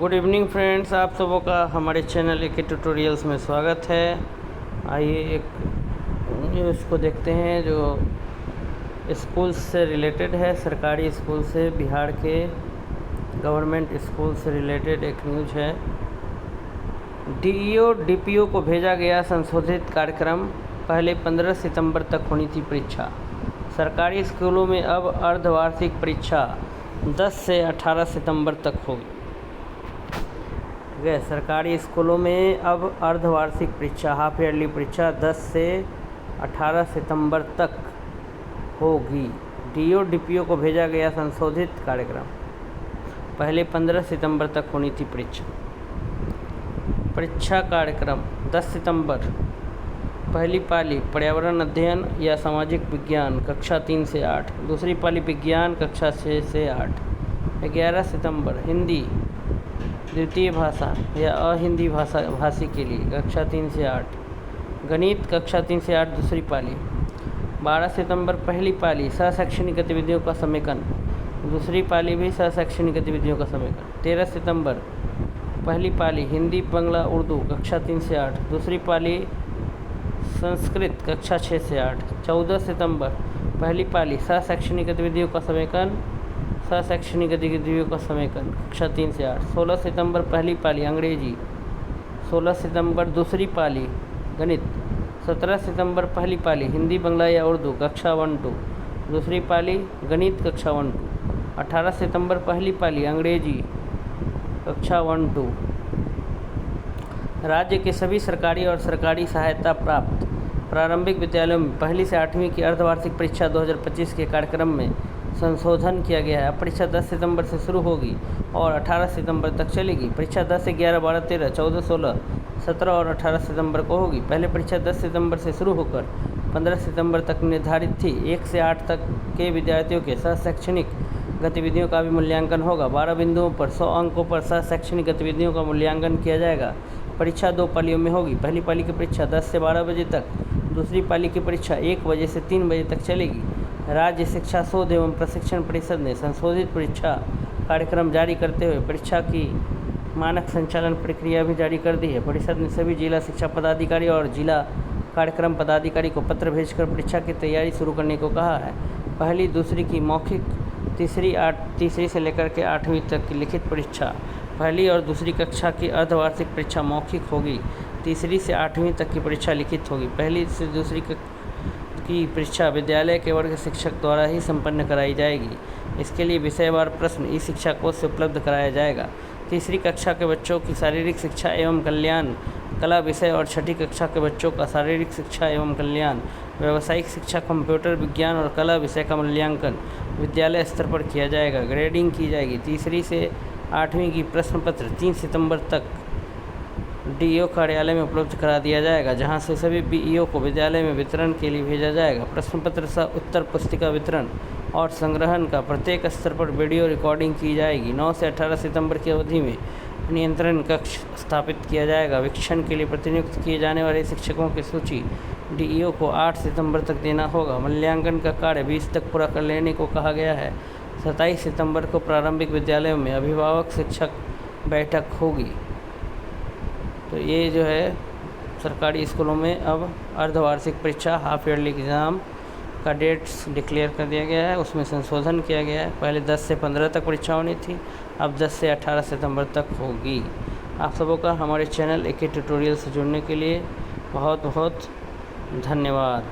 Good evening friends, आप सबों का हमारे चैनल के ट्यूटोरियल्स में स्वागत है। आइए एक न्यूज़ को देखते हैं जो स्कूल से रिलेटेड है। सरकारी स्कूल से, बिहार के गवर्नमेंट स्कूल से रिलेटेड एक न्यूज़ है। डीईओ डीपीओ को भेजा गया संशोधित कार्यक्रम, पहले 15 सितंबर तक होनी थी परीक्षा। सरकारी स्कूलों में अब अर्धवार्षिक परीक्षा 10 से 18 सितंबर तक होगी। सरकारी स्कूलों में अब अर्धवार्षिक परीक्षा, हाफ ईयरली परीक्षा 10 से 18 सितंबर तक होगी। डीओ डीपीओ को भेजा गया संशोधित कार्यक्रम, पहले 15 सितंबर तक होनी थी परीक्षा। परीक्षा कार्यक्रम 10 सितंबर, पहली पाली पर्यावरण अध्ययन या सामाजिक विज्ञान कक्षा 3 से 8, दूसरी पाली विज्ञान कक्षा 6 से 8। 11 सितंबर हिंदी द्वितीय भाषा या अहिंदी भाषी के लिए कक्षा 3 से 8, गणित कक्षा 3 से 8 दूसरी पाली। 12 सितंबर पहली पाली सहशैक्षणिक गतिविधियों का समेकन, दूसरी पाली भी सहशैक्षणिक गतिविधियों का समेकन। 13 सितंबर पहली पाली हिंदी बांग्ला उर्दू कक्षा 3 से 8, दूसरी पाली संस्कृत कक्षा 6 से 8। 14 सितंबर पहली पाली सहशैक्षणिक गतिविधियों का समेकन, सहशैक्षणिक गतिविधियों का समेकन कक्षा 3 से 8। 16 सितंबर पहली पाली अंग्रेजी, 16 सितंबर दूसरी पाली गणित, 17 सितंबर पहली पाली हिंदी बांग्ला या उर्दू कक्षा 1-2, दूसरी पाली गणित कक्षा 1-2। 18 सितंबर पहली पाली अंग्रेजी कक्षा 1-2। राज्य के सभी सरकारी और सरकारी सहायता प्राप्त प्रारंभिक विद्यालयों में पहली से 8वीं की अर्धवार्षिक परीक्षा 2025 के कार्यक्रम में संशोधन किया गया है। परीक्षा 10 सितंबर से शुरू होगी और 18 सितंबर तक चलेगी। परीक्षा 10 से 11, 12, 13, 14, 16, 17 और 18 सितंबर को होगी। पहले परीक्षा 10 सितंबर से शुरू होकर 15 सितंबर तक निर्धारित थी। 1 से 8 तक के विद्यार्थियों के सहशैक्षणिक गतिविधियों का भी मूल्यांकन होगा। 12 बिंदुओं पर 100 अंकों पर सहशैक्षणिक गतिविधियों का मूल्यांकन किया जाएगा। परीक्षा 2 पालियों में होगी। पहली पाली की परीक्षा 10 से 12 बजे तक, दूसरी पाली की परीक्षा 1 बजे से 3 बजे तक चलेगी। राज्य शिक्षा शोध एवं प्रशिक्षण परिषद ने संशोधित परीक्षा कार्यक्रम जारी करते हुए परीक्षा की मानक संचालन प्रक्रिया भी जारी कर दी है। परिषद ने सभी जिला शिक्षा पदाधिकारी और जिला कार्यक्रम पदाधिकारी को पत्र भेजकर परीक्षा की तैयारी शुरू करने को कहा है। पहली दूसरी की मौखिक, तीसरी से लेकर के 8वीं तक की लिखित परीक्षा, पहली और दूसरी कक्षा की अर्धवार्षिक परीक्षा मौखिक होगी। तीसरी से 8वीं तक की परीक्षा लिखित होगी। पहली से दूसरी की परीक्षा विद्यालय के वर्ग शिक्षक द्वारा ही संपन्न कराई जाएगी। इसके लिए विषयवार प्रश्न ई शिक्षा कोश से उपलब्ध कराया जाएगा। तीसरी कक्षा के बच्चों की शारीरिक शिक्षा एवं कल्याण कला विषय और छठी कक्षा के बच्चों का शारीरिक शिक्षा एवं कल्याण व्यावसायिक शिक्षा कंप्यूटर विज्ञान और कला विषय का मूल्यांकन विद्यालय स्तर पर किया जाएगा। ग्रेडिंग की जाएगी। तीसरी से 8वीं की प्रश्न पत्र 3 सितंबर तक डीईओ कार्यालय में उपलब्ध करा दिया जाएगा, जहां से सभी बीईओ को विद्यालय में वितरण के लिए भेजा जाएगा। प्रश्न पत्र सह उत्तर पुस्तिका वितरण और संग्रहण का प्रत्येक स्तर पर वीडियो रिकॉर्डिंग की जाएगी। 9 से 18 सितंबर की अवधि में नियंत्रण कक्ष स्थापित किया जाएगा। वीक्षण के लिए प्रतिनियुक्त किए जाने वाले शिक्षकों की सूची डीईओ को 8 सितंबर तक देना होगा। मूल्यांकन का कार्य 20 तक पूरा कर लेने को कहा गया है। 27 सितंबर को प्रारंभिक विद्यालयों में अभिभावक शिक्षक बैठक होगी। तो ये जो है सरकारी स्कूलों में अब अर्धवार्षिक परीक्षा, हाफ ईयरली एग्ज़ाम का डेट्स डिक्लेयर कर दिया गया है। उसमें संशोधन किया गया है। पहले 10 से 15 तक परीक्षा होनी थी, अब 10 से 18 सितंबर तक होगी। आप सबों का हमारे चैनल एके ट्यूटोरियल से जुड़ने के लिए बहुत बहुत धन्यवाद।